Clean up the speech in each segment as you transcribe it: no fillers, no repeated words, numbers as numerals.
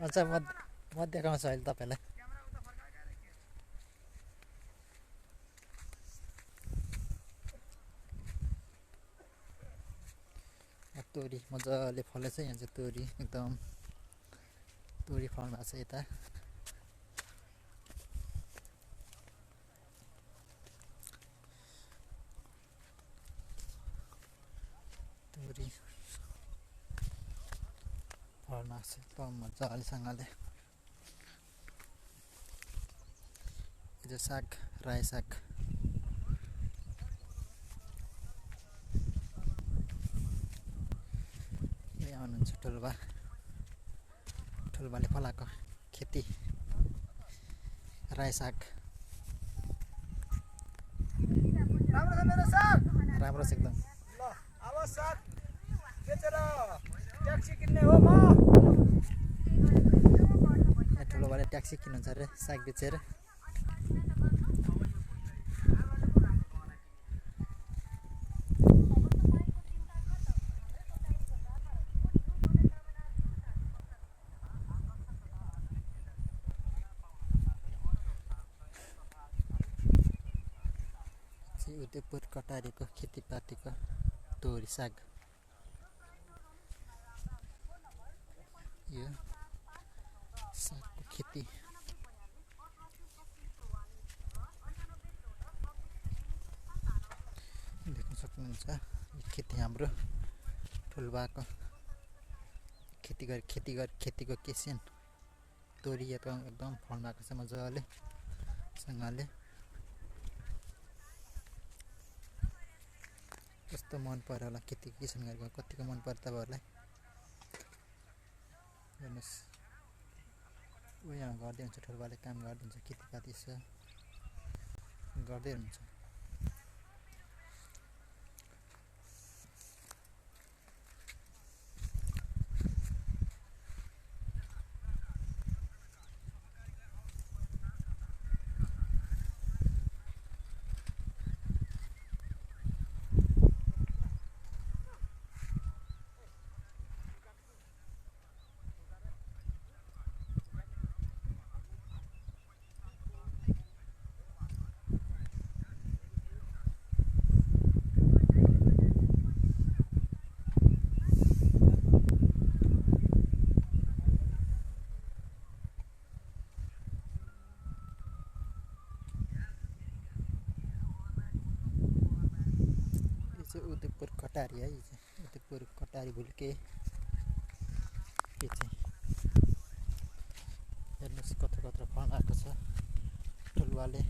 अच्छा म देखाउँछु अहिले तपाईँलाई। तोरी मजाले फलेछ। यहाँ चाहिँ तोरी एकदम तोरी फल्नु भएको छ। यता तोरी फल्नु भएको छ एकदम मजालेसँगले। यो चाहिँ साग, रायो साग। यहाँ हुनुहुन्छ ठुल्बाले फलाएको खेती रायो साग। राम्रो छ मेरो साग। राम्रो छ एकदम। ल अब साग बेचेर ट्याक्सी किन्ने हो म। ठुलोबाले ट्याक्सी किन्नुहुन्छ अरे साग बेचेर। उदयपुर कटारीको खेतीपातीको तोरी साग। यो सागको खेती देख्न सक्नुहुन्छ। यो खेती हाम्रो ठुल्बाको खेतीको केसिन तोरी एकदम फल्नु भएको छ मजाले सँगले। कस्तो मन पर्यो होला खेती किसान गरेको, कतिको मन पर्छ तपाईँहरूलाई। हेर्नुहोस् यहाँ गर्दै हुन्छ, ठुल्बाले काम गर्दै हुन्छ, खेतीपाती गर्दै हुन्छ। उदयपुर कटारी है। उदयपुर कटारी भुल्के के चाहिँ हेर्नुहोस् कत्रो फल्नु आएको छ। ठुल्बाले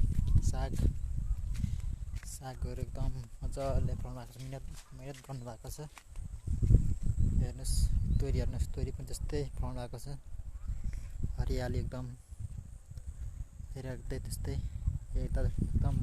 सागहरू एकदम मजाले फल्नु भएको छ। मिहिनेत गर्नुभएको छ। हेर्नुहोस् तोरी पनि त्यस्तै फल्नु भएको छ। हरियाली एकदम हेर्दै त्यस्तै एकदम